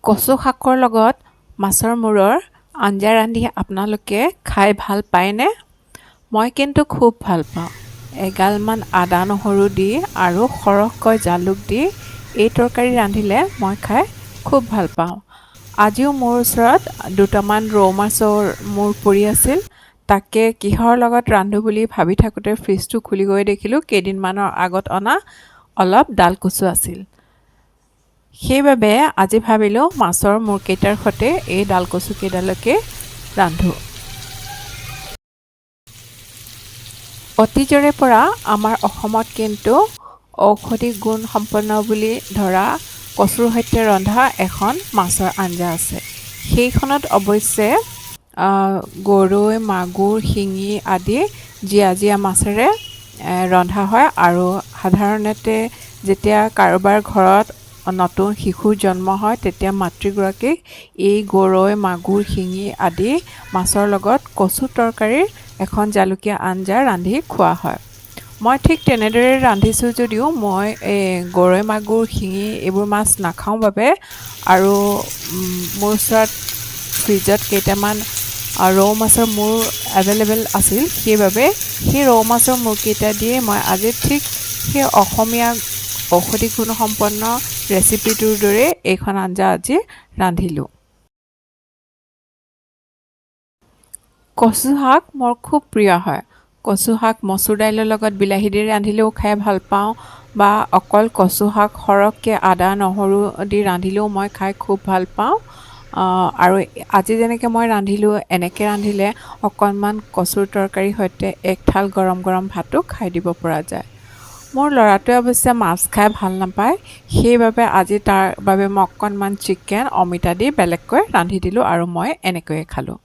কচু শাকৰ লগত মাছৰ মূৰৰ আঞ্জা ৰান্ধি আপোনালোকে খাই ভাল পায়নে? মই কিন্তু খুব ভাল পাওঁ। এগালমান আদা নহৰু দি আৰু সৰহকৈ জালুক দি এই তৰকাৰী ৰান্ধিলে মই খাই খুব ভাল পাওঁ। আজিও মোৰ ওচৰত দুটামান ৰৌ মাছৰ মূৰ পৰি আছিল। তাকে কিহৰ লগত ৰান্ধো বুলি ভাবি থাকোঁতে ফ্ৰিজটো খুলি গৈ দেখিলোঁ কেইদিনমানৰ আগত অনা অলপ ডালকচু আছিল। সেইবাবে আজি ভাবিলোঁ মাছৰ মূৰকেইটাৰ সৈতে এই ডালকচু কেইডালকে ৰান্ধোঁ। অতীজৰে পৰা আমাৰ অসমত কিন্তু ঔষধি গুণ সম্পন্ন বুলি ধৰা কচুৰ সৈতে ৰন্ধা এখন মাছৰ আঞ্জা আছে। সেইখনত অৱশ্যে গৰৈ, মাগুৰ, শিঙি আদি জীয়া জীয়া মাছেৰে ৰন্ধা হয় আৰু সাধাৰণতে যেতিয়া কাৰোবাৰ ঘৰত নতুন শিশুৰ জন্ম হয় তেতিয়া মাতৃগৰাকীক এই গৰৈ, মাগুৰ, শিঙি আদি মাছৰ লগত কচু তৰকাৰীৰ এখন জালুকীয়া আঞ্জা ৰান্ধি খোৱা হয়। মই ঠিক তেনেদৰে ৰান্ধিছোঁ যদিও মই গৰৈ, মাগুৰ, শিঙি এইবোৰ মাছ নাখাওঁ বাবে আৰু মোৰ ওচৰত ফ্ৰিজত কেইটামান ৰৌ মাছৰ মূৰ এভেইলেবল আছিল। সেইবাবে সেই ৰৌ মাছৰ মূৰকেইটা দিয়ে মই আজি ঠিক সেই অসমীয়া ঔষধি গুণসম্পন্ন ৰেচিপিটোৰ দৰে এইখন আঞ্জা আজি ৰান্ধিলোঁ। কচু শাক মোৰ খুব প্ৰিয় হয়। কচু শাক মচুৰ দাইলৰ লগত বিলাহী দি ৰান্ধিলেও খাই ভাল পাওঁ বা অকল কচু শাক সৰহকৈ আদা নহৰু দি ৰান্ধিলেও মই খাই খুব ভাল পাওঁ। আৰু আজি যেনেকৈ মই ৰান্ধিলোঁ এনেকৈ ৰান্ধিলে অকণমান কচুৰ তৰকাৰীৰ সৈতে এক থাল গৰম গৰম ভাতো খাই দিব পৰা যায়। মোৰ ল'ৰাটোৱে অৱশ্যে মাছ খাই ভাল নাপায়। সেইবাবে আজি তাৰ বাবে মই অকণমান চিকেন অমিতা দি বেলেগকৈ ৰান্ধি দিলোঁ আৰু মই এনেকৈয়ে খালোঁ।